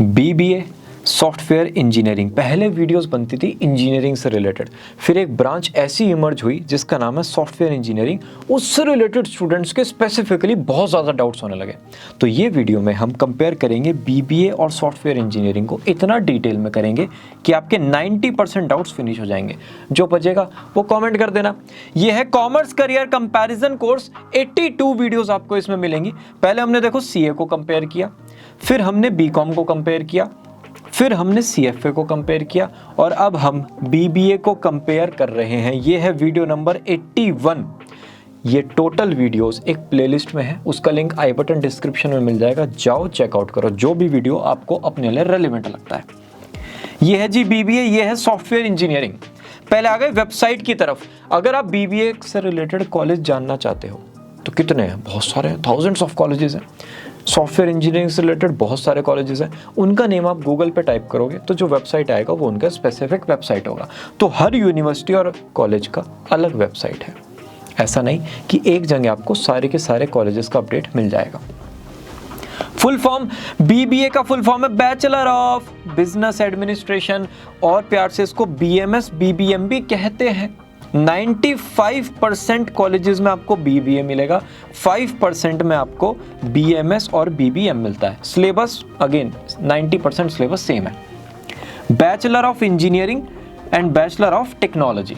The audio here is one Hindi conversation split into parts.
बीबीए सॉफ्टवेयर इंजीनियरिंग, पहले वीडियोस बनती थी इंजीनियरिंग से रिलेटेड, फिर एक ब्रांच ऐसी इमर्ज हुई जिसका नाम है सॉफ्टवेयर इंजीनियरिंग। उससे रिलेटेड स्टूडेंट्स के स्पेसिफिकली बहुत ज़्यादा डाउट्स होने लगे। तो ये वीडियो में हम कंपेयर करेंगे बीबीए और सॉफ्टवेयर इंजीनियरिंग को, इतना डिटेल में करेंगे कि आपके 90% डाउट्स फिनिश हो जाएंगे। जो बचेगा वो कॉमेंट कर देना। ये है commerce career comparison course, 82 videos आपको इसमें मिलेंगी। पहले हमने देखो सीए को कंपेयर किया, फिर हमने बीकॉम को कंपेयर किया, फिर हमने सीएफए को कंपेयर किया, और अब हम बीबीए को कंपेयर कर रहे हैं। ये है वीडियो नंबर 81। ये टोटल वीडियोस एक प्लेलिस्ट में है, उसका लिंक आई बटन डिस्क्रिप्शन में मिल जाएगा, जाओ चेकआउट करो जो भी वीडियो आपको अपने लिए रेलेवेंट लगता है। ये है जी बीबीए, ये है सॉफ्टवेयर इंजीनियरिंग। पहले आ गए वेबसाइट की तरफ। अगर आप बीबीए से रिलेटेड कॉलेज जानना चाहते हो तो कितने हैं, बहुत सारे हैं, थाउजेंड्स ऑफ कॉलेजेस हैं। सॉफ्टवेयर इंजीनियरिंग से रिलेटेड बहुत सारे कॉलेजेस हैं, उनका नेम आप गूगल पे टाइप करोगे तो जो वेबसाइट आएगा वो उनका स्पेसिफिक वेबसाइट होगा। तो हर यूनिवर्सिटी और कॉलेज का अलग वेबसाइट है, ऐसा नहीं कि एक जगह आपको सारे के सारे कॉलेजेस का अपडेट मिल जाएगा। फुल फॉर्म बीबीए का फुल फॉर्म है बैचलर ऑफ बिजनेस एडमिनिस्ट्रेशन, और प्यार से इसको बीएमएस बीबीएम भी कहते हैं। 95% कॉलेजेस में आपको बीबीए मिलेगा, 5% में आपको बीएमएस और बीबीएम मिलता है। सिलेबस अगेन 90% सिलेबस सेम है। Bachelor of engineering and bachelor of technology.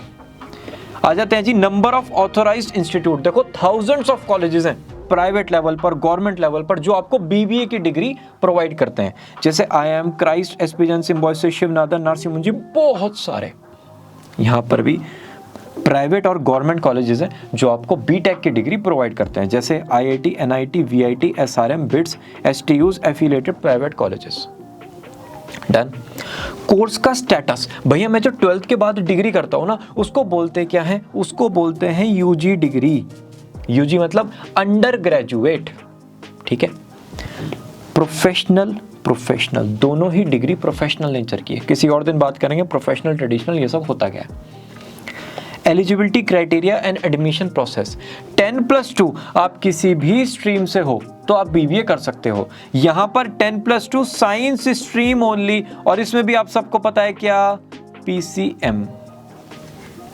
आ जाते हैं जी नंबर ऑफ ऑथोराइज्ड इंस्टीट्यूट। देखो थाउजेंड्स ऑफ कॉलेजेस हैं प्राइवेट लेवल पर, गवर्नमेंट लेवल पर, जो आपको बीबीए की डिग्री प्रोवाइड करते हैं, जैसे IIM, Christ, SP Symbiosis, Sivanathan, Narasimha ji, बहुत सारे। यहां पर भी प्राइवेट और गवर्नमेंट कॉलेजेस हैं जो आपको बीटेक की डिग्री प्रोवाइड करते हैं, जैसे IIT, NIT, VIT, SRM, BITS, STUs, affiliated private colleges. Done. Course का स्टेटस, भैया मैं जो 12th के बाद डिग्री करता हूं ना, उसको बोलते क्या है, उसको बोलते हैं यूजी डिग्री। यूजी मतलब अंडर ग्रेजुएट, ठीक है। प्रोफेशनल दोनों ही डिग्री प्रोफेशनल नेचर की है। किसी और दिन बात करेंगे प्रोफेशनल, ट्रेडिशनल, ये सब होता क्या है। Eligibility criteria and admission process, 10+2 आप किसी भी स्ट्रीम से हो तो आप बीबीए कर सकते हो। यहां पर 10+2 साइंस स्ट्रीम ओनली, और इसमें भी आप सबको पता है क्या, पीसीएम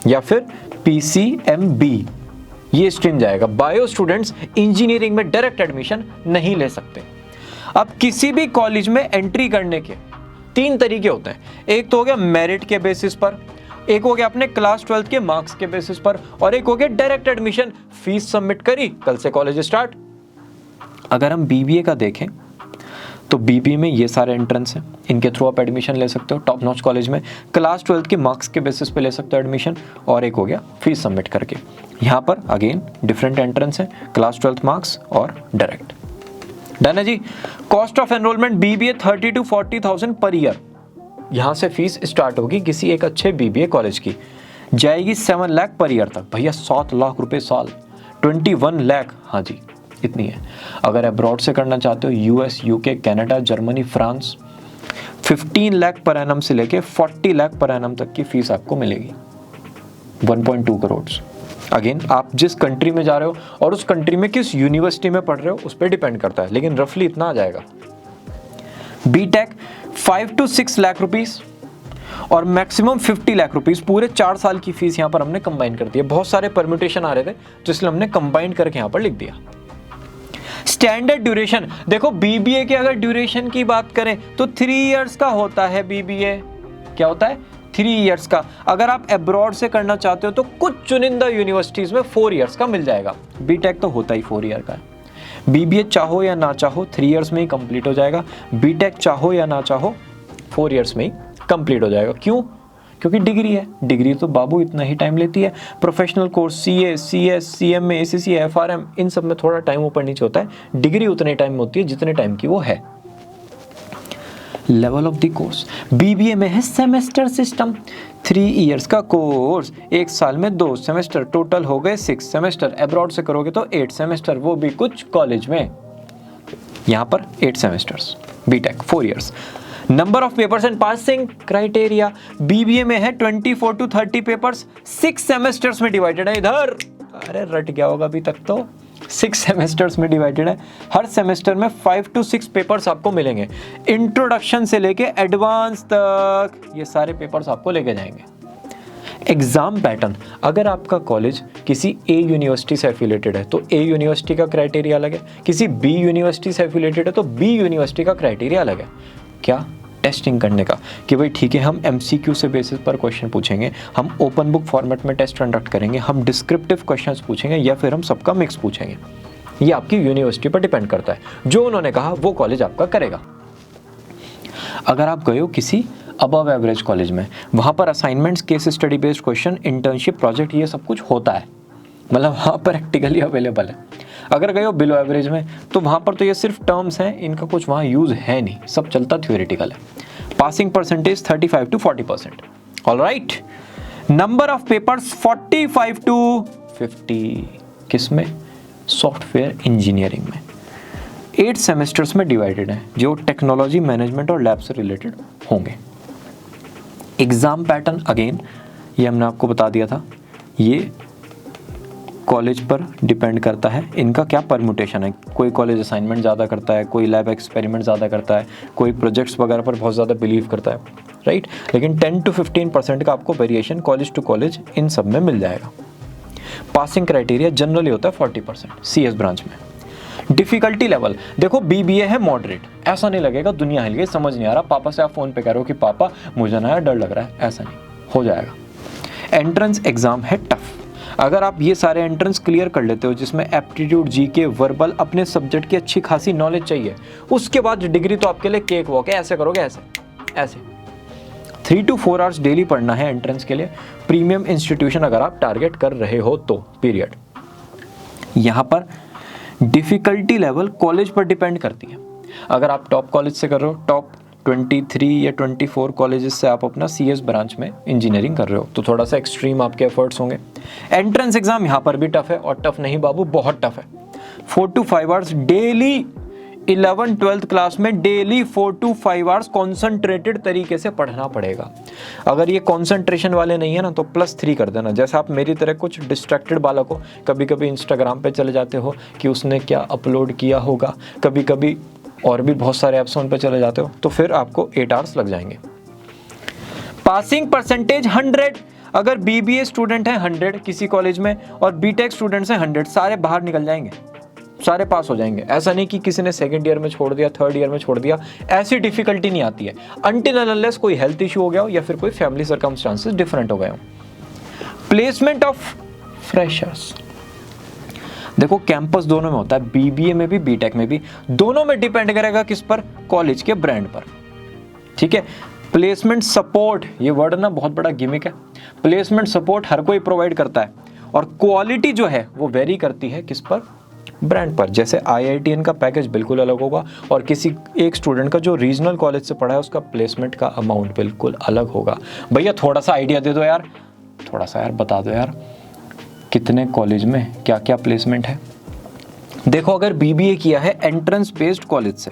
या फिर पीसीएमबी, ये स्ट्रीम जाएगा। बायो स्टूडेंट्स इंजीनियरिंग में डायरेक्ट एडमिशन नहीं ले सकते। अब किसी भी कॉलेज में एंट्री करने के 3 तरीके होते हैं। एक तो हो गया मेरिट के बेसिस पर, एक हो गया अपने क्लास 12th के मार्क्स के बेसिस पर, और एक हो गया डायरेक्ट एडमिशन। फीस सबमिट करी, कल से कॉलेज स्टार्ट। अगर हम बीबीए का देखें तो बीबीए में ये सारे एंट्रेंस हैं, इनके थ्रू आप एडमिशन ले सकते हो टॉप नॉच कॉलेज में। क्लास 12th के मार्क्स के बेसिस पे ले सकते हो एडमिशन, और एक हो गया फीस सबमिट करके। यहाँ पर अगेन डिफरेंट एंट्रेंस है, क्लास 12th मार्क्स और डायरेक्ट। डन है जी। Cost of enrolment BBA 30 to 40,000 per year. यहाँ से फीस स्टार्ट होगी किसी एक अच्छे बीबीए कॉलेज की, जाएगी 7 लाख पर ईयर तक। भैया 7 लाख रुपए साल, 21 लाख, हाँ जी इतनी है। अगर अब्रॉड से करना चाहते हो, US, UK, Canada, Germany, France, 15 lakh per annum से लेके 40 लाख पर एनम तक की फीस आपको मिलेगी, 1.2 करोड़। अगेन आप जिस कंट्री में जा रहे हो और उस कंट्री में किस यूनिवर्सिटी में पढ़ रहे हो उस पर डिपेंड करता है, लेकिन रफली इतना आ जाएगा। बीटेक 5 to 6 लाख रुपीस और मैक्सिमम 50 लाख रुपीस, पूरे 4 साल की फीस यहाँ पर हमने कंबाइन कर दी है। बहुत सारे परम्यूटेशन आ रहे थे तो इसलिए हमने कंबाइन करके यहाँ पर लिख दिया। स्टैंडर्ड ड्यूरेशन, देखो बीबीए के अगर ड्यूरेशन की बात करें तो 3 इयर्स का होता है बीबीए। क्या होता है? 3 इयर्स का। अगर आप अब्रॉड से करना चाहते हो तो कुछ चुनिंदा यूनिवर्सिटीज में 4 इयर्स का मिल जाएगा। बीटेक तो होता ही 4 ईयर का है। बीबीए चाहो या ना चाहो 3 इयर्स में ही कंप्लीट हो जाएगा। बीटेक चाहो या ना चाहो 4 इयर्स में ही कंप्लीट हो जाएगा। क्यों? क्योंकि डिग्री है। डिग्री तो बाबू इतना ही टाइम लेती है। Professional course CA, CS, CMA, ACC, FRM, इन सब में थोड़ा टाइम ऊपर नीचे होता है। डिग्री उतने टाइम में होती है जितने टाइम की वो है। Level of the course, BBA में है सेमेस्टर सिस्टम। 3 इयर्स का कोर्स, 1 साल में 2 सेमेस्टर, टोटल हो गए 6 सेमेस्टर। अब्रॉड से करोगे तो 8 सेमेस्टर, वो भी कुछ कॉलेज में। यहाँ पर 8 semesters. BTech 4 years. Number of papers and passing criteria, BBA में है 24 to 30 पेपर्स, 6 सेमेस्टर्स में डिवाइडेड है। इधर अरे रट गया होगा अभी तक तो। 6 सेमेस्टर्स में डिवाइडेड है। हर सेमेस्टर में 5 to 6 पेपर्स आपको मिलेंगे, इंट्रोडक्शन से लेके एडवांस तक ये सारे पेपर्स आपको लेके जाएंगे। एग्जाम पैटर्न, अगर आपका कॉलेज किसी ए यूनिवर्सिटी से एफिलेटेड है तो ए यूनिवर्सिटी का क्राइटेरिया अलग है, किसी बी यूनिवर्सिटी से एफिलेटेड है तो बी यूनिवर्सिटी का क्राइटेरिया अलग है। क्या? टेस्टिंग करने का कि भाई ठीक है, हम MCQ से बेसिस पर क्वेश्चन पूछेंगे, हम ओपन बुक फॉर्मेट में टेस्ट कंडक्ट करेंगे, हम डिस्क्रिप्टिव क्वेश्चंस पूछेंगे या फिर हम सबका मिक्स पूछेंगे। ये आपकी यूनिवर्सिटी पर डिपेंड करता है, जो उन्होंने कहा वो कॉलेज आपका करेगा। अगर आप गए हो किसी अबव एवरेज कॉलेज में, वहाँ पर assignments, case study based question, internship, project, ये सब कुछ होता है, मतलब वहाँ पर प्रैक्टिकली अवेलेबल है। अगर गए हो बिलो एवरेज में तो वहाँ पर तो ये सिर्फ टर्म्स हैं, इनका कुछ वहाँ यूज़ है नहीं, सब चलता थ्योरेटिकल है। Passing percentage 35 to 40%। Alright, number of papers 45 to 50। किस में? सॉफ्टवेयर इंजीनियरिंग में। 8 सेमेस्टर्स में डिवाइडेड है, जो टेक्नोलॉजी, मैनेजमेंट और लैब से रिलेटेड होंगे। एग्जाम पैटर्न अगेन ये हमने आपको बता दिया था, ये कॉलेज पर डिपेंड करता है, इनका क्या परम्यूटेशन है। कोई कॉलेज असाइनमेंट ज़्यादा करता है, कोई लैब एक्सपेरिमेंट ज़्यादा करता है, कोई प्रोजेक्ट्स वगैरह पर बहुत ज़्यादा बिलीव करता है, राइट। लेकिन 10 to 15% का आपको वेरिएशन कॉलेज टू कॉलेज इन सब में मिल जाएगा। पासिंग क्राइटेरिया जनरली होता है 40% CS ब्रांच में। डिफिकल्टी लेवल देखो, BBA है मॉडरेट, ऐसा नहीं लगेगा दुनिया हिल गई, समझ नहीं आ रहा, पापा से आप फ़ोन पे कह रहे हो कि पापा मुझे ना डर लग रहा है, ऐसा नहीं, हो जाएगा। एंट्रेंस एग्ज़ाम है टफ। अगर आप ये सारे एंट्रेंस क्लियर कर लेते हो, जिसमें एप्टीट्यूड, GK, वर्बल, अपने सब्जेक्ट की अच्छी खासी नॉलेज चाहिए, उसके बाद डिग्री तो आपके लिए केक वॉक है। ऐसे करोगे, ऐसे 3 to 4 आवर्स डेली पढ़ना है एंट्रेंस के लिए, प्रीमियम इंस्टीट्यूशन अगर आप टारगेट कर रहे हो तो, पीरियड। यहाँ पर डिफिकल्टी लेवल कॉलेज पर डिपेंड करती है। अगर आप टॉप कॉलेज से कर रहे हो, टॉप 23 या 24 कॉलेजेस से आप अपना CS ब्रांच में इंजीनियरिंग कर रहे हो, तो थोड़ा सा एक्सट्रीम आपके एफर्ट्स होंगे। एंट्रेंस एग्जाम यहाँ पर भी टफ है, और टफ नहीं बाबू, बहुत टफ है। 4 to 5 hours daily, 11th 12th class में डेली 4 to 5 आवर्स कॉन्सेंट्रेटेड तरीके से पढ़ना पड़ेगा। अगर ये कॉन्सेंट्रेशन वाले नहीं है ना तो +3 कर देना। जैसे आप मेरी तरह कुछ डिस्ट्रैक्टेड बालक हो, कभी कभी इंस्टाग्राम पे चले जाते हो कि उसने क्या अपलोड किया होगा, कभी कभी और भी बहुत सारे ऐप्स उन पे चले जाते हो, तो फिर आपको 8 आवर्स लग जाएंगे। पासिंग परसेंटेज 100, अगर BBA स्टूडेंट है 100 किसी कॉलेज में और BTech स्टूडेंट्स हैं 100, सारे बाहर निकल जाएंगे, सारे पास हो जाएंगे। ऐसा नहीं कि किसी ने सेकंड ईयर में छोड़ दिया, थर्ड ईयर में छोड़ दिया, ऐसी डिफिकल्टी नहीं आती है अनटिल अनलेस कोई हेल्थ इशू हो गया हो या फिर कोई फैमिली सर्कमस्टांसेस डिफरेंट हो गए हो। प्लेसमेंट ऑफ फ्रेशर्स, देखो कैंपस दोनों में होता है, BBA में भी BTech में भी, दोनों में डिपेंड करेगा किस पर? कॉलेज के ब्रांड पर, ठीक है। प्लेसमेंट सपोर्ट, ये वर्ड ना बहुत बड़ा गिमिक है। प्लेसमेंट सपोर्ट हर कोई प्रोवाइड करता है, और क्वालिटी जो है वो वेरी करती है किस पर? ब्रांड पर। जैसे IITN का पैकेज बिल्कुल अलग होगा, और किसी एक स्टूडेंट का जो रीजनल कॉलेज से पढ़ा है उसका प्लेसमेंट का अमाउंट बिल्कुल अलग होगा। भैया थोड़ा सा आइडिया दे दो यार, थोड़ा सा यार बता दो यार, कितने कॉलेज में क्या क्या प्लेसमेंट है। देखो अगर BBA किया है एंट्रेंस बेस्ड कॉलेज से,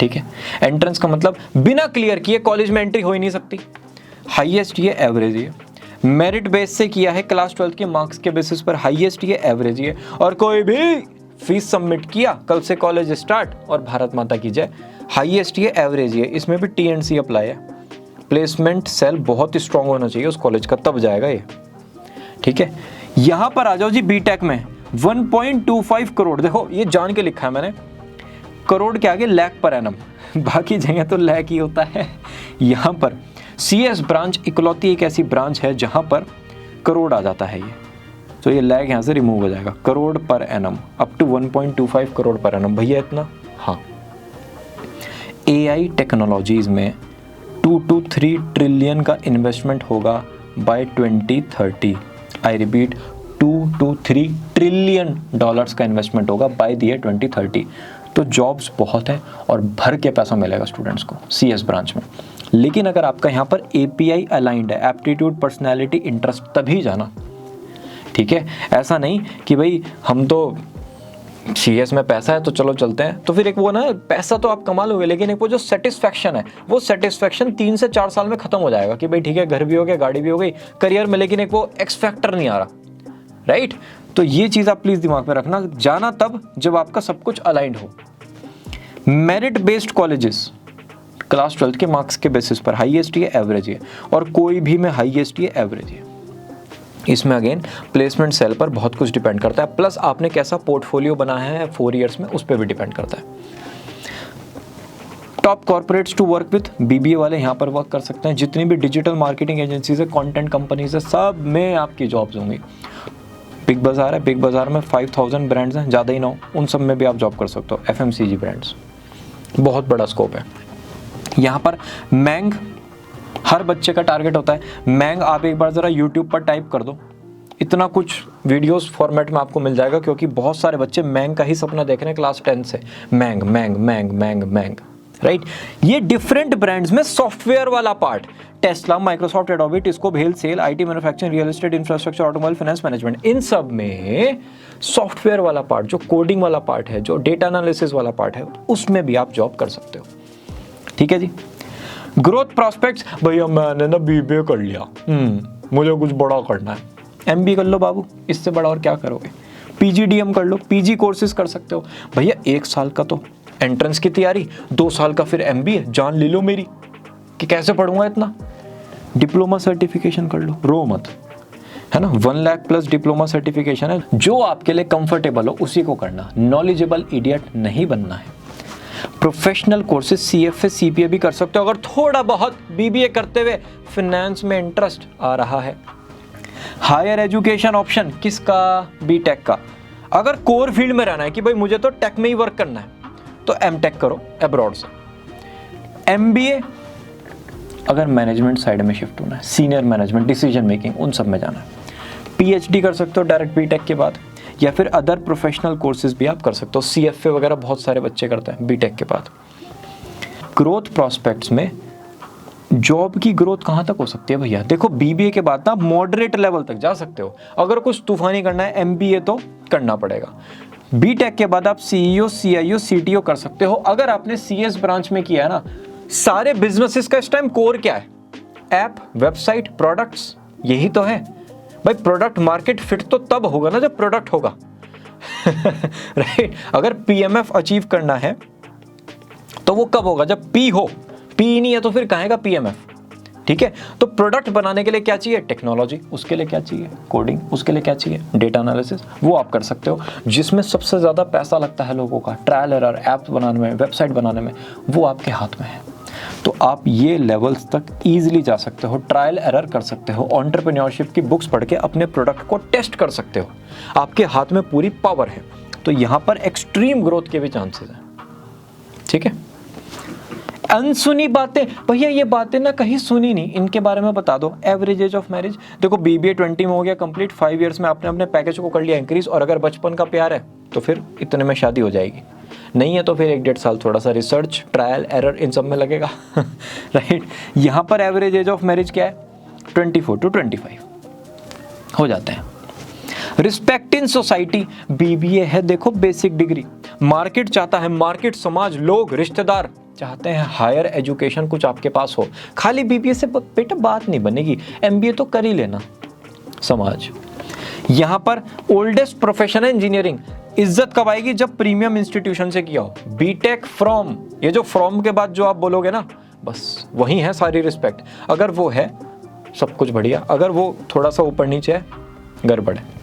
ठीक है, एंट्रेंस का मतलब बिना क्लियर किए कॉलेज में एंट्री हो ही नहीं सकती, हाईएस्ट ये एवरेज ये। मेरिट बेस से किया है क्लास 12 के मार्क्स के बेसिस पर, हाईएस्ट ये एवरेज ये। और कोई भी फीस सबमिट किया, कल से कॉलेज स्टार्ट और भारत माता की जय, हाईएस्ट ये एवरेज ये। इसमें भी TNC अप्लाई है। प्लेसमेंट सेल बहुत स्ट्रांग होना चाहिए उस कॉलेज का, तब जाएगा ये, ठीक है। यहां पर आ जाओ जी BTech में 1.25 करोड़, देखो ये जान के लिखा है मैंने, करोड़ के आगे लाख पर एनम, बाकी जगह तो लाख ही होता है। यहां पर CS ब्रांच इकलौती एक ऐसी ब्रांच है जहां पर करोड़ आ जाता है ये, तो ये लाख यहां से रिमूव हो जाएगा। Crore per annum up to 1.25 crore per annum, भैया इतना। हाँ, AI टेक्नोलॉजीज में 2 to 3 ट्रिलियन का इन्वेस्टमेंट होगा by 2030। I repeat, 2 to 3 trillion dollars का इन्वेस्टमेंट होगा बाय द ईयर 2030। तो जॉब्स बहुत है और भर के पैसा मिलेगा स्टूडेंट्स को CS ब्रांच में। लेकिन अगर आपका यहाँ पर API अलाइंड है, एप्टीट्यूड, पर्सनैलिटी, इंटरेस्ट, तभी जाना, ठीक है। ऐसा नहीं कि भाई हम तो CS में पैसा है तो चलो चलते हैं, तो फिर एक वो ना, पैसा तो आप कमा लोगे लेकिन एक वो जो सेटिस्फैक्शन है, वो सेटिस्फैक्शन 3 से 4 साल में खत्म हो जाएगा कि भाई ठीक है घर भी हो गया, गाड़ी भी हो गई, करियर में, लेकिन एक वो एक्स फैक्टर नहीं आ रहा, राइट। तो ये चीज़ आप प्लीज़ दिमाग में रखना, जाना तब जब आपका सब कुछ अलाइंड हो। मेरिट बेस्ड कॉलेजेस क्लास 12 के मार्क्स के बेसिस पर हाईएस्ट ये एवरेज है, और कोई भी में हाईएस्ट ये एवरेज है। इसमें अगेन प्लेसमेंट सेल पर बहुत कुछ डिपेंड करता है, प्लस आपने कैसा पोर्टफोलियो बनाया है 4 इयर्स में, उस पर भी डिपेंड करता है। Top corporates to work with, BBA वाले यहाँ पर वर्क कर सकते हैं। जितनी भी डिजिटल मार्केटिंग एजेंसीज है, कंटेंट कंपनीज है, सब में आपकी जॉब्स होंगी। बिग बाजार है, बिग बाजार में 5000 ब्रांड्स हैं, ज़्यादा ही ना हो, उन सब में भी आप जॉब कर सकते हो। FMCG ब्रांड्स, बहुत बड़ा स्कोप है यहाँ पर। मैंग हर बच्चे का टारगेट होता है। मैंग आप एक बार ज़रा यूट्यूब पर टाइप कर दो, इतना कुछ वीडियोस फॉर्मेट में आपको मिल जाएगा, क्योंकि बहुत सारे बच्चे मैंग का ही सपना देख रहे हैं क्लास 10 से। मैंग मैंग मैंग मैंग मैंग, राइट। ये डिफरेंट ब्रांड्स में सॉफ्टवेयर वाला part, Tesla, Microsoft, Adobe, TISCO, भेल, SAIL, IT, manufacturing, real estate, infrastructure, automobile, finance, management, इन सब में सॉफ्टवेयर वाला पार्ट, जो कोडिंग वाला पार्ट है, जो डेटा एनालिसिस वाला पार्ट है, उसमें भी आप जॉब कर सकते हो। ठीक है जी। ग्रोथ प्रॉस्पेक्ट्स, भैया मैंने ना BBA कर लिया, मुझे कुछ बड़ा करना है। MBA कर लो बाबू, इससे बड़ा और क्या करोगे। PGDM कर लो, PG कोर्सेज कर सकते हो। भैया 1 साल का तो एंट्रेंस की तैयारी, 2 साल का फिर MBA, जान ले लो मेरी कि कैसे पढ़ूंगा इतना। डिप्लोमा सर्टिफिकेशन कर लो, रो मत, है ना। 1 लाख प्लस डिप्लोमा सर्टिफिकेशन है, जो आपके लिए कंफर्टेबल हो उसी को करना, नॉलेजेबल इडियट नहीं बनना है। प्रोफेशनल कोर्सेज CFA CPA भी कर सकते हो, अगर थोड़ा बहुत BBA करते हुए फाइनेंस में इंटरेस्ट आ रहा है। हायर एजुकेशन ऑप्शन किसका, BTech का। अगर कोर फील्ड में रहना है कि भाई मुझे तो टेक में ही वर्क करना है, तो MTech करो अब्रॉड से। MBA अगर मैनेजमेंट साइड में शिफ्ट होना है, सीनियर मैनेजमेंट, डिसीजन मेकिंग, उन सब में जाना है। PhD कर सकते हो डायरेक्ट BTech के बाद, या फिर अदर प्रोफेशनल कोर्सेज भी आप कर सकते हो। CFA वगैरह बहुत सारे बच्चे करते हैं BTech के बाद। ग्रोथ प्रॉस्पेक्ट्स में जॉब की ग्रोथ कहाँ तक हो सकती है भैया, देखो BBA के बाद ना मॉडरेट लेवल तक जा सकते हो। अगर कुछ तूफानी करना है MBA तो करना पड़ेगा। BTech के बाद आप CEO, CIO, CTO कर सकते हो। अगर आपने CS ब्रांच में किया है ना, सारे बिजनेसेस का इस टाइम कोर क्या है, ऐप, वेबसाइट, प्रोडक्ट्स, यही तो है भाई। प्रोडक्ट मार्केट फिट तो तब होगा ना जब प्रोडक्ट होगा राइट। अगर PMF अचीव करना है तो वो कब होगा, जब P हो। P नहीं है तो फिर कहेगा PMF। ठीक है, तो प्रोडक्ट बनाने के लिए क्या चाहिए, टेक्नोलॉजी, उसके लिए क्या चाहिए, कोडिंग, उसके लिए क्या चाहिए, डेटा एनालिसिस, वो आप कर सकते हो। जिसमें सबसे ज़्यादा पैसा लगता है लोगों का, ट्रायल एरर, ऐप्स बनाने में, वेबसाइट बनाने में, वो आपके हाथ में है। तो आप ये लेवल्स तक ईजिली जा सकते हो, ट्रायल एरर कर सकते हो, एंटरप्रेन्योरशिप की बुक्स पढ़ के अपने प्रोडक्ट को टेस्ट कर सकते हो। आपके हाथ में पूरी पावर है, तो यहाँ पर एक्सट्रीम ग्रोथ के भी चांसेस हैं। ठीक है। अनसुनी बातें, भैया ये बातें ना कहीं सुनी नहीं, इनके बारे में बता दो। एवरेज एज ऑफ मैरिज, देखो BBA 20 में हो गया कंप्लीट, 5 इयर्स में आपने अपने पैकेज को कर लिया इंक्रीज, और अगर बचपन का प्यार है तो फिर इतने में शादी हो जाएगी, नहीं है तो फिर 1-1.5 साल थोड़ा सा रिसर्च, ट्रायल एरर, इन सब में लगेगा राइट। यहाँ पर एवरेज एज ऑफ मैरिज क्या है, 24 to 25 हो जाते हैं। रिस्पेक्ट इन सोसाइटी, BBA है देखो बेसिक डिग्री। मार्केट चाहता है, मार्केट, समाज, लोग, रिश्तेदार चाहते हैं हायर एजुकेशन कुछ आपके पास हो। खाली BBA से बेटा बात नहीं बनेगी, MBA तो कर ही लेना। समाज, यहाँ पर ओल्डेस्ट प्रोफेशन है इंजीनियरिंग। इज्जत कब आएगी, जब प्रीमियम इंस्टीट्यूशन से किया हो। BTech फ्रॉम, ये जो फ्रॉम के बाद जो आप बोलोगे ना, बस वही है सारी रिस्पेक्ट। अगर वो है सब कुछ बढ़िया, अगर वो थोड़ा सा ऊपर नीचे है गड़बड़ है।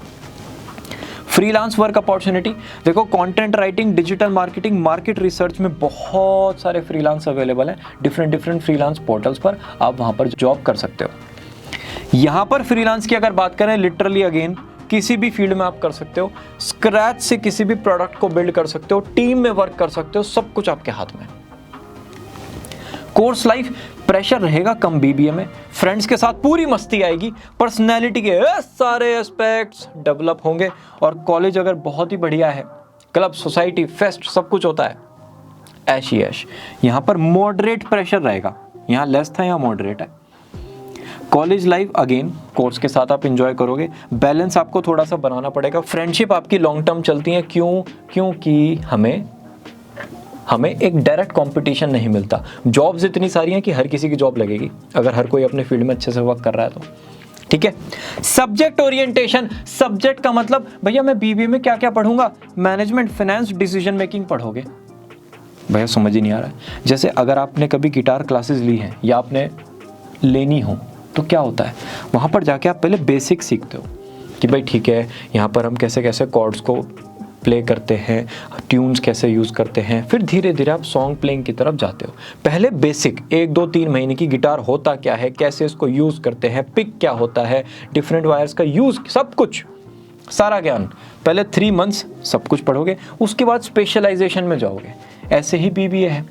फ्रीलांस वर्क अपॉर्चुनिटी, देखो content writing, digital marketing, market research में बहुत सारे फ्रीलांस अवेलेबल हैं। डिफरेंट फ्रीलांस पोर्टल्स पर आप वहां पर जॉब कर सकते हो। यहाँ पर फ्रीलांस की अगर बात करें, लिटरली अगेन किसी भी फील्ड में आप कर सकते हो। स्क्रैच से किसी भी प्रोडक्ट को बिल्ड कर सकते हो, टीम में वर्क कर सकते हो, सब कुछ आपके हाथ में। कोर्स लाइफ, प्रेशर रहेगा कम BBA में, फ्रेंड्स के साथ पूरी मस्ती आएगी, पर्सनैलिटी के सारे एस्पेक्ट्स डेवलप होंगे। और कॉलेज अगर बहुत ही बढ़िया है, क्लब, सोसाइटी, फेस्ट, सब कुछ होता है, ऐश ही ऐश। यहाँ पर मॉडरेट प्रेशर रहेगा, यहाँ लेस था, यहाँ मॉडरेट है। कॉलेज लाइफ अगेन कोर्स के साथ आप एंजॉय करोगे, बैलेंस आपको थोड़ा सा बनाना पड़ेगा। फ्रेंडशिप आपकी लॉन्ग टर्म चलती है, क्योंकि हमें एक डायरेक्ट कंपटीशन नहीं मिलता। जॉब्स इतनी सारी हैं कि हर किसी की जॉब लगेगी, अगर हर कोई अपने फील्ड में अच्छे से वर्क कर रहा है तो। ठीक है। सब्जेक्ट ओरिएंटेशन, सब्जेक्ट का मतलब भैया मैं बीबीए में क्या क्या पढ़ूंगा, मैनेजमेंट, फाइनेंस, डिसीजन मेकिंग पढ़ोगे। भैया समझ ही नहीं आ रहा है। जैसे अगर आपने कभी गिटार क्लासेस ली हैं या आपने लेनी हो तो क्या होता है, वहाँ पर जाके आप पहले बेसिक सीखते हो कि भाई ठीक है यहाँ पर हम कैसे कैसे कॉर्ड्स को प्ले करते हैं, ट्यून्स कैसे यूज़ करते हैं, फिर धीरे धीरे आप सॉन्ग प्लेइंग की तरफ जाते हो। पहले बेसिक 1-2-3 महीने की गिटार होता क्या है, कैसे इसको यूज़ करते हैं, पिक क्या होता है, डिफरेंट वायर्स का यूज़, सब कुछ, सारा ज्ञान पहले 3 मंथ्स सब कुछ पढ़ोगे। उसके बाद स्पेशलाइजेशन में जाओगे। ऐसे ही बीबीए है,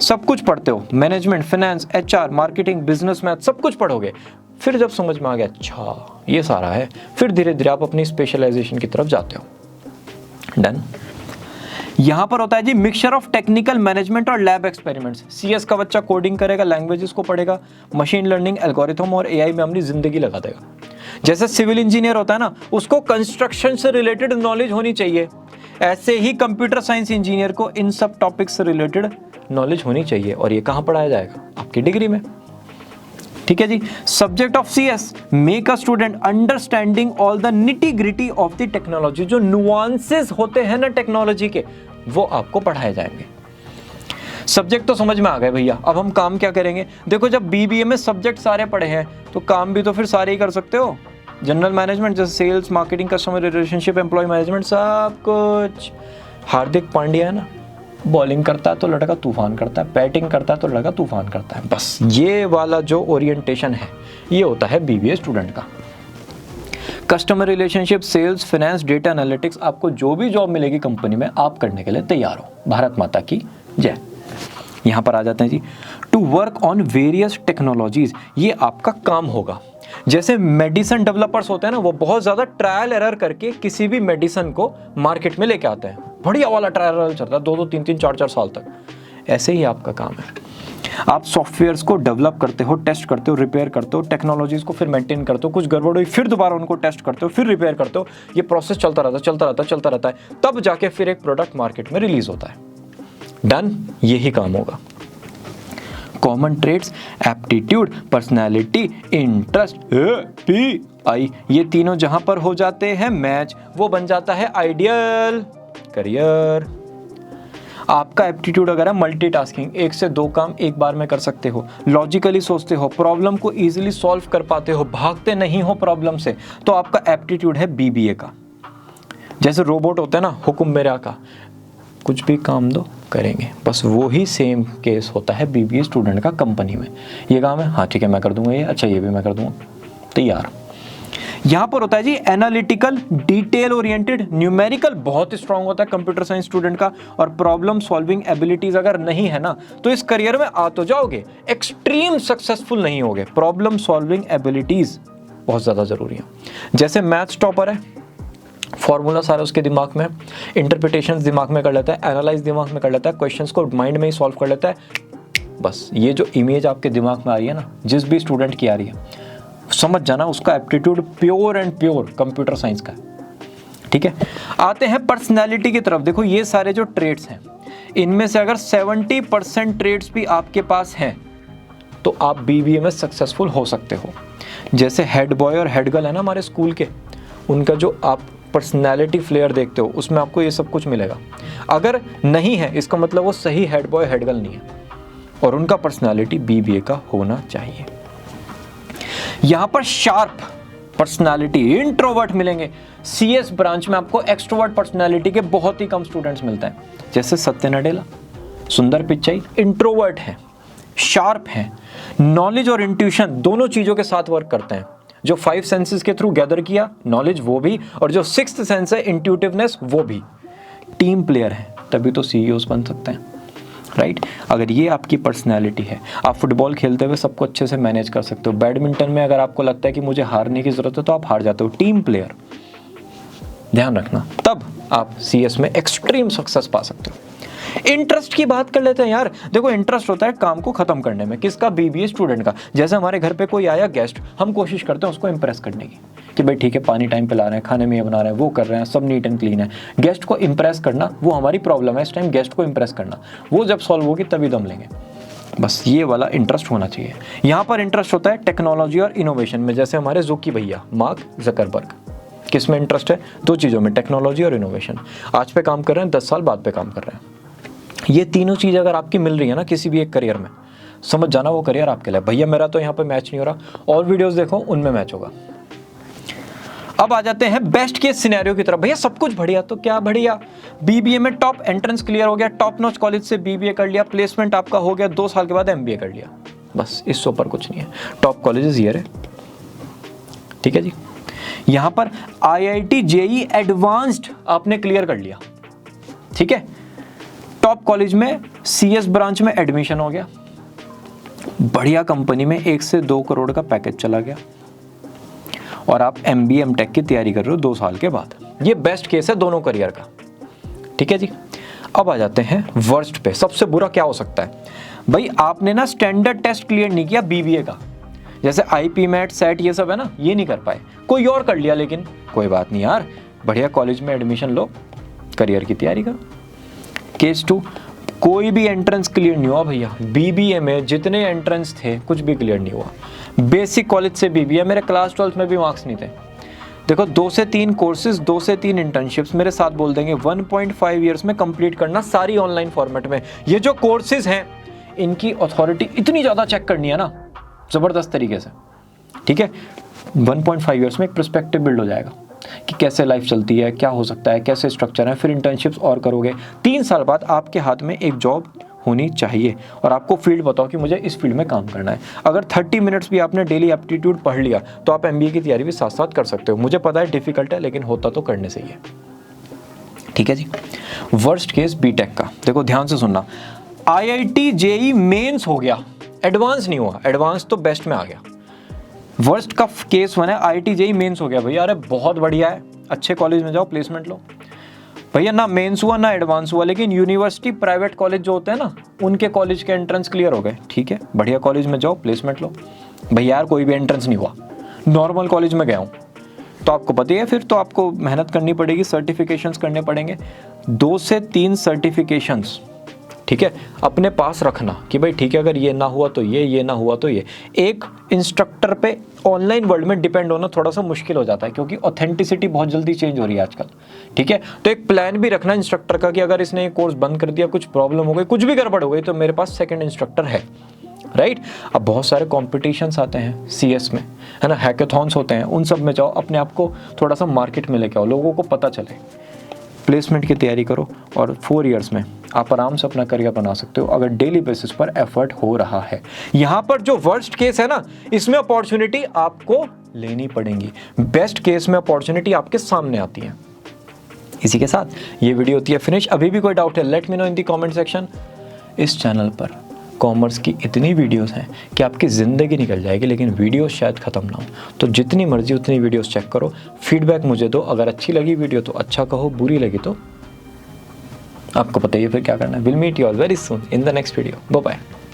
सब कुछ पढ़ते हो, management, finance, HR, marketing, business, math, सब कुछ पढ़ोगे। फिर जब समझ में आ गया अच्छा ये सारा है, फिर धीरे धीरे आप अपनी स्पेशलाइजेशन की तरफ जाते हो। डन। यहां पर होता है जी मिक्सचर ऑफ टेक्निकल, मैनेजमेंट और लैब एक्सपेरिमेंट्स। सीएस का बच्चा कोडिंग करेगा, लैंग्वेजेस को पढ़ेगा, मशीन लर्निंग, एल्गोरिथम और एआई में अपनी जिंदगी लगा देगा। जैसे सिविल इंजीनियर होता है ना, उसको कंस्ट्रक्शन से रिलेटेड नॉलेज होनी चाहिए, ऐसे ही कंप्यूटर साइंस इंजीनियर को इन सब टॉपिक्स से रिलेटेड नॉलेज होनी चाहिए। और ये कहां पढ़ाया जाएगा, आपकी डिग्री में। ठीक है जी। Subject of CS, make a student understanding all the nitty gritty of the technology. जो नुआंसेस होते हैं ना टेक्नोलॉजी के, वो आपको पढ़ाए जाएंगे। सब्जेक्ट तो समझ में आ गए भैया, अब हम काम क्या करेंगे। देखो जब बीबीए में सब्जेक्ट सारे पढ़े हैं तो काम भी तो फिर सारे ही कर सकते हो। जनरल मैनेजमेंट जैसे sales, marketing, customer relationship, employ management, सब कुछ। हार्दिक पांड्या है ना, बॉलिंग करता है तो लड़का तूफान करता है, बैटिंग करता है तो लड़का तूफान करता है। बस ये वाला जो ओरिएंटेशन है ये होता है बीबीए स्टूडेंट का। Customer relationship, sales, finance, data analytics, आपको जो भी जॉब मिलेगी कंपनी में आप करने के लिए तैयार हो। भारत माता की जय। यहां पर आ जाते हैं जी, to work on various technologies. ये आपका काम होगा। जैसे मेडिसिन डेवलपर्स होते हैं ना, वो बहुत ज्यादा ट्रायल एरर करके किसी भी मेडिसिन को मार्केट में लेके आते हैं। बढ़िया वाला ट्रायल एरर चलता है 2-2, 3-3, 4-4 साल तक। ऐसे ही आपका काम है। आप सॉफ्टवेयर्स को डेवलप करते हो, टेस्ट करते हो, रिपेयर करते हो, टेक्नोलॉजीज को फिर मेंटेन करते हो, कुछ गड़बड़ हुई फिर दोबारा उनको टेस्ट करते हो, फिर रिपेयर करते हो। ये प्रोसेस चलता रहता है, तब जाके फिर एक प्रोडक्ट मार्केट में रिलीज होता है। डन, यही काम होगा। Common trades, aptitude, personality, interest, PI, ये तीनों जहां पर हो जाते हैं मैच, वो बन जाता है आइडियल करियर। आपका एप्टीट्यूड अगर है मल्टीटास्किंग, 1 से 2 काम एक बार में कर सकते हो, लॉजिकली सोचते हो, प्रॉब्लम को इजीली सॉल्व कर पाते हो, भागते नहीं हो प्रॉब्लम से, तो आपका एप्टीट्यूड है बीबीए का। जैसे रोबोट होता है ना, हुक्म मेरा का, कुछ भी काम दो करेंगे, बस वो ही सेम केस होता है बीबीए स्टूडेंट का कंपनी में। ये काम है, हाँ ठीक है मैं कर दूंगा, ये अच्छा ये भी मैं कर दूंगा, तैयार। यहां पर होता है जी एनालिटिकल, डिटेल ओरिएंटेड, न्यूमेरिकल बहुत स्ट्रांग होता है कंप्यूटर साइंस स्टूडेंट का, और प्रॉब्लम सॉल्विंग एबिलिटीज अगर नहीं है ना तो इस करियर में आ तो जाओगे, एक्सट्रीम सक्सेसफुल नहीं होगे। प्रॉब्लम सॉल्विंग एबिलिटीज बहुत ज्यादा जरूरी है। जैसे मैथ्स टॉपर है, फॉर्मूला सारा उसके दिमाग में, इंटरप्रिटेशन दिमाग में कर लेता है, एनालाइज दिमाग में कर लेता है, क्वेश्चंस को माइंड में ही सॉल्व कर लेता है। बस ये जो इमेज आपके दिमाग में आ रही है ना, जिस भी स्टूडेंट की आ रही है, समझ जाना उसका aptitude pure and pure computer science का है। ठीक है। आते हैं पर्सनैलिटी की तरफ। देखो ये सारे जो ट्रेड्स हैं, इनमें से अगर 70% ट्रेड्स भी आपके पास हैं तो आप बीबीए में सक्सेसफुल हो सकते हो। जैसे हेड बॉय और हेड गर्ल है ना हमारे स्कूल के, उनका जो आप पर्सनैलिटी फ्लेयर देखते हो उसमें आपको ये सब कुछ मिलेगा। अगर नहीं है इसका मतलब वो सही हेड बॉय हेड गर्ल नहीं है, और उनका पर्सनैलिटी बीबीए का होना चाहिए। यहां पर शार्प पर्सनैलिटी, इंट्रोवर्ट मिलेंगे। सीएस ब्रांच में आपको एक्सट्रोवर्ट पर्सनैलिटी के बहुत ही कम स्टूडेंट्स मिलते हैं। जैसे सत्य नडेला, सुंदर पिचाई, इंट्रोवर्ट है, शार्प है, नॉलेज और इंट्यूशन दोनों चीजों के साथ वर्क करते हैं। जो 5 सेंसेस के थ्रू गैदर किया नॉलेज वो भी, और जो 6th सेंस है इंट्यूटिवनेस वो भी। टीम प्लेयर है, तभी तो सीईओज बन सकते हैं, राइट। अगर ये आपकी पर्सनैलिटी है, आप फुटबॉल खेलते हुए सबको अच्छे से मैनेज कर सकते हो। बैडमिंटन में अगर आपको लगता है कि मुझे हारने की जरूरत है तो आप हार जाते हो। टीम प्लेयर, ध्यान रखना, तब आप सीएस में एक्सट्रीम सक्सेस पा सकते हो। इंटरेस्ट की बात कर लेते हैं यार। देखो इंटरेस्ट होता है काम को खत्म करने में, किसका, बीबीए स्टूडेंट का। जैसे हमारे घर पे कोई आया गेस्ट, हम कोशिश करते हैं उसको इंप्रेस करने की कि भाई ठीक है पानी टाइम पे ला रहे हैं, खाने में ये बना रहे हैं, वो कर रहे हैं, सब नीट एंड क्लीन है। गेस्ट को इंप्रेस करना वो हमारी प्रॉब्लम है इस टाइम, गेस्ट को इंप्रेस करना। वो जब सॉल्व होगी तभी दम लेंगे। बस ये वाला इंटरेस्ट होना चाहिए। यहाँ पर इंटरेस्ट होता है टेक्नोलॉजी और इनोवेशन में, जैसे हमारे ज़ुकी भैया मार्क जकरबर्ग। किस में इंटरेस्ट है? 2 चीज़ों में, टेक्नोलॉजी और इनोवेशन। आज पे काम कर रहे हैं, 10 साल बाद पे काम कर रहे हैं। ये तीनों चीज़ अगर आपकी मिल रही है ना किसी भी एक करियर में, समझ जाना वो करियर आपके लिए। भैया मेरा तो यहाँ पे मैच नहीं हो रहा, और वीडियोस देखो उनमें मैच होगा। अब आ जाते हैं बेस्ट केस सिनेरियो की तरफ। भैया सब कुछ बढ़िया तो क्या बढ़िया, बीबीए में टॉप एंट्रेंस क्लियर हो गया, टॉप नॉच कॉलेज से बीबीए कर लिया, प्लेसमेंट आपका हो गया, 2 साल के बाद एमबीए कर लिया, बस इससे ऊपर कुछ नहीं है। टॉप कॉलेजेस ये रहे, ठीक है जी। यहां पर आईआईटी जेई एडवांस्ड आपने क्लियर कर लिया, ठीक है। टॉप कॉलेज में सीएस ब्रांच में एडमिशन हो गया, बढ़िया कंपनी में 1 से 2 करोड़ का पैकेज चला गया, और आप एमबीए एमटेक की तैयारी कर रहे हो 2 साल के बाद। ये बेस्ट केस है दोनों करियर का, ठीक है जी। अब आ जाते हैं वर्स्ट पे। सबसे बुरा क्या हो सकता है? भाई आपने ना स्टैंडर्ड टेस्ट क्लियर नहीं किया बीबीए का, जैसे आईपी मैट सेट ये सब है ना, ये नहीं कर पाए, कोई और कर लिया, लेकिन कोई बात नहीं यार, बढ़िया कॉलेज में एडमिशन लो, करियर की तैयारी करो। केस 2, कोई भी एंट्रेंस क्लियर नहीं हुआ भैया, बीबीए में जितने एंट्रेंस थे कुछ भी क्लियर नहीं हुआ, बेसिक कॉलेज से बीबीए, मेरे क्लास 12th में भी मार्क्स नहीं थे। देखो 2 से 3 कोर्सेज, 2 से 3 इंटर्नशिप्स, मेरे साथ बोल देंगे 1.5 ईयर्स में कंप्लीट करना, सारी ऑनलाइन फॉर्मेट में। ये जो कोर्सेज हैं इनकी अथॉरिटी इतनी ज़्यादा चेक करनी है ना, ज़बरदस्त तरीके से, ठीक है। 1.5 ईयर्स में एक पर्सपेक्टिव बिल्ड हो जाएगा कि कैसे लाइफ चलती है, क्या हो सकता है, कैसे स्ट्रक्चर है, फिर इंटर्नशिप्स और करोगे। 3 साल बाद आपके हाथ में एक जॉब होनी चाहिए, और आपको फील्ड बताओ कि मुझे इस फील्ड में काम करना है। अगर 30 मिनट्स भी आपने डेली एप्टीट्यूड पढ़ लिया तो आप एमबीए की तैयारी भी साथ साथ कर सकते हो। मुझे पता है डिफिकल्ट है, लेकिन होता तो करने से ही है, ठीक है जी। वर्स्ट केस बीटेक का, देखो ध्यान से सुनना। आईआईटी जेई मेंस हो गया, एडवांस नहीं हुआ, एडवांस तो बेस्ट में आ गया। वर्स्ट का केस 1 है, आईआईटी जेई मेंस हो गया भैया, अरे बहुत बढ़िया है, अच्छे कॉलेज में जाओ, प्लेसमेंट लो। भैया ना मेंस हुआ ना एडवांस हुआ, लेकिन यूनिवर्सिटी प्राइवेट कॉलेज जो होते हैं ना, उनके कॉलेज के एंट्रेंस क्लियर हो गए, ठीक है, बढ़िया कॉलेज में जाओ, प्लेसमेंट लो। भैया यार कोई भी एंट्रेंस नहीं हुआ, नॉर्मल कॉलेज में गया हूँ, तो आपको पता ही है, फिर तो आपको मेहनत करनी पड़ेगी, सर्टिफिकेशंस करने पड़ेंगे, 2 से 3 सर्टिफिकेशंस, ठीक है, अपने पास रखना कि भाई ठीक है, अगर ये ना हुआ तो ये ना हुआ तो ये। एक इंस्ट्रक्टर पे ऑनलाइन वर्ल्ड में डिपेंड होना थोड़ा सा मुश्किल हो जाता है, क्योंकि ऑथेंटिसिटी बहुत जल्दी चेंज हो रही है आजकल, ठीक है। तो एक प्लान भी रखना इंस्ट्रक्टर का कि अगर इसने एक कोर्स बंद कर दिया, कुछ प्रॉब्लम हो गई, कुछ भी गड़बड़ हो गई, तो मेरे पास सेकंड इंस्ट्रक्टर है, राइट। अब बहुत सारे कॉम्पिटिशन्स आते हैं सीएस में, है ना, हैकाथॉन्स होते हैं, उन सब में जाओ, अपने आप को थोड़ा सा मार्केट में लेके आओ, लोगों को पता चले, प्लेसमेंट की तैयारी करो, और 4 इयर्स में आप आराम से अपना करियर बना सकते हो अगर डेली बेसिस पर एफर्ट हो रहा है। यहाँ पर जो वर्स्ट केस है ना, इसमें अपॉर्चुनिटी आपको लेनी पड़ेगी, बेस्ट केस में अपॉर्चुनिटी आपके सामने आती है। इसी के साथ ये वीडियो होती है फिनिश। अभी भी कोई डाउट है, let me know in the comment section. इस चैनल पर कॉमर्स की इतनी वीडियोस हैं कि आपकी ज़िंदगी निकल जाएगी, लेकिन वीडियो शायद ख़त्म ना हो। तो जितनी मर्जी उतनी वीडियोस चेक करो, फीडबैक मुझे दो। अगर अच्छी लगी वीडियो तो अच्छा कहो, बुरी लगी तो आपको पता ही है फिर क्या करना है। Will meet you all very soon in the next video. Bye bye.